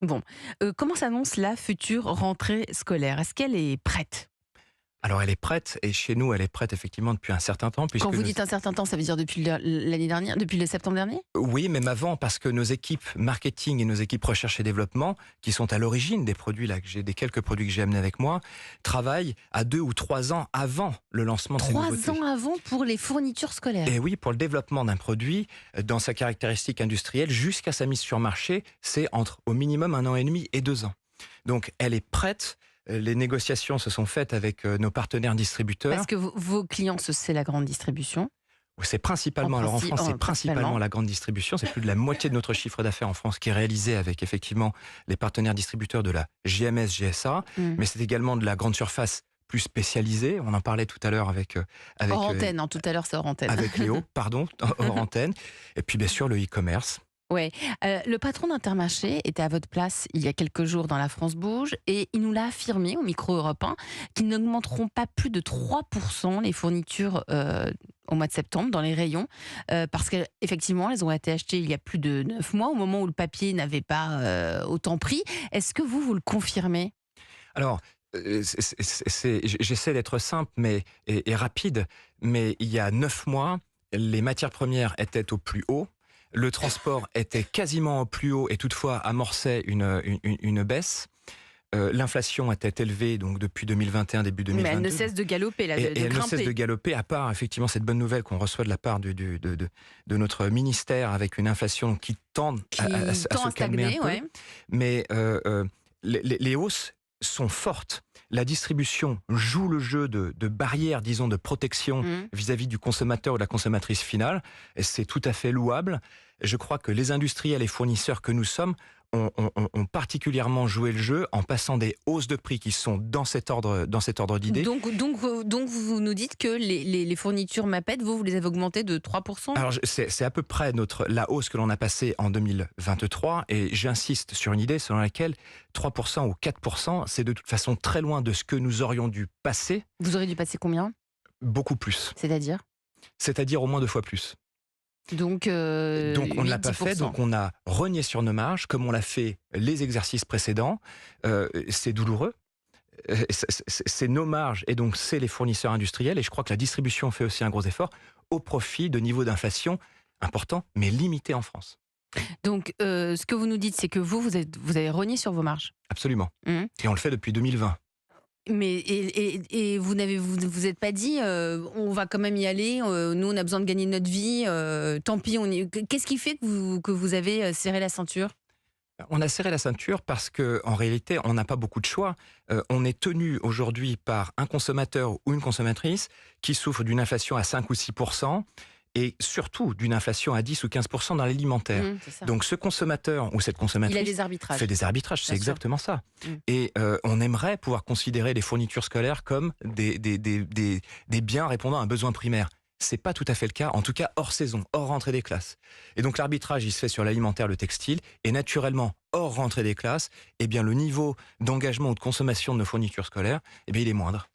Bon, comment s'annonce la future rentrée scolaire? Est-ce qu'elle est prête? Alors elle est prête et chez nous, elle est prête effectivement depuis un certain temps Quand puisque vous nos dites un certain temps, ça veut dire depuis l'année dernière, depuis le septembre dernier? oui, même avant parce que nos équipes marketing et nos équipes recherche et développement, qui sont à l'origine des produits là des quelques produits que j'ai amenés avec moi, travaillent à 2 ou 3 ans avant le lancement de ces 3 nouveautés. ans avant pour les fournitures scolaires? Et oui, pour le développement d'un produit, dans sa caractéristique industrielle, jusqu'à sa mise sur marché, c'est entre au minimum 1 an et demi et 2 ans. Donc elle est prête. Les négociations se sont faites avec nos partenaires distributeurs. Parce que vos clients, c'est la grande distribution? C'est principalement, alors en France, c'est principalement Principalement. la grande distribution. C'est plus de la moitié de notre chiffre d'affaires en France qui est réalisé avec effectivement les partenaires distributeurs de la GMS, GSA, Mmh. mais c'est également de la grande surface plus spécialisée. On en parlait tout à l'heure avec, Hors antenne, hein, tout à l'heure, c'est hors antenne. avec Léo, pardon, hors antenne. Et puis bien sûr le e-commerce. Ouais, le patron d'Intermarché était à votre place il y a quelques jours dans La France Bouge et il nous l'a affirmé au micro Europe 1 qu'ils n'augmenteront pas plus de 3% les fournitures au mois de septembre dans les rayons parce qu'effectivement elles ont été achetées il y a plus de 9 mois au moment où le papier n'avait pas autant pris. Est-ce que vous le confirmez? Alors, j'essaie d'être simple et rapide, mais il y a 9 mois, les matières premières étaient au plus haut. Le transport était quasiment au plus haut et toutefois amorçait une baisse. L'inflation était élevée donc depuis 2021, début Mais elle 2022. ne cesse de galoper, là, Et de elle ne cesse de grimper. galoper, à part effectivement cette bonne nouvelle qu'on reçoit de la part de notre ministère avec une inflation qui tend Qui à tend se à calmer un stagner, peu. ouais. Mais les hausses sont fortes. La distribution joue le jeu de barrières, disons, de protection Mmh. vis-à-vis du consommateur ou de la consommatrice finale. Et c'est tout à fait louable. Je crois que les industriels et fournisseurs que nous sommes ont particulièrement joué le jeu en passant des hausses de prix qui sont dans cet ordre d'idées. Donc vous nous dites que les fournitures MAPET, vous les avez augmentées de 3%? Alors, c'est à peu près la hausse que l'on a passée en 2023, et j'insiste sur une idée selon laquelle 3% ou 4%, c'est de toute façon très loin de ce que nous aurions dû passer, Vous aurez dû passer combien? beaucoup plus, C'est-à-dire? c'est-à-dire au moins 2 fois plus. Donc Donc on ne l'a pas 8-10%. fait, donc on a rogné sur nos marges, comme on l'a fait les exercices précédents. C'est douloureux. C'est nos marges et donc c'est les fournisseurs industriels, et je crois que la distribution fait aussi un gros effort au profit de niveaux d'inflation importants mais limités en France. Donc ce que vous nous dites, c'est que vous avez rogné sur vos marges. Absolument. Mmh. Et on le fait depuis 2020. Mais vous êtes pas dit on va quand même y aller, nous on a besoin de gagner notre vie, tant pis qu'est-ce qui fait que vous avez serré la ceinture? On a serré la ceinture parce que en réalité, on n'a pas beaucoup de choix. On est tenu aujourd'hui par un consommateur ou une consommatrice qui souffre d'une inflation à 5 ou 6%, et surtout d'une inflation à 10 ou 15% dans l'alimentaire. C'est ça. Donc ce consommateur ou cette Il a consommatrice des arbitrages. fait des arbitrages, c'est Bien sûr. exactement ça. Mm. Et on aimerait pouvoir considérer les fournitures scolaires comme des biens répondant à un besoin primaire. C'est pas tout à fait le cas, en tout cas hors saison, hors rentrée des classes. Et donc l'arbitrage, il se fait sur l'alimentaire, le textile, et naturellement, hors rentrée des classes, eh bien le niveau d'engagement ou de consommation de nos fournitures scolaires, eh bien il est moindre.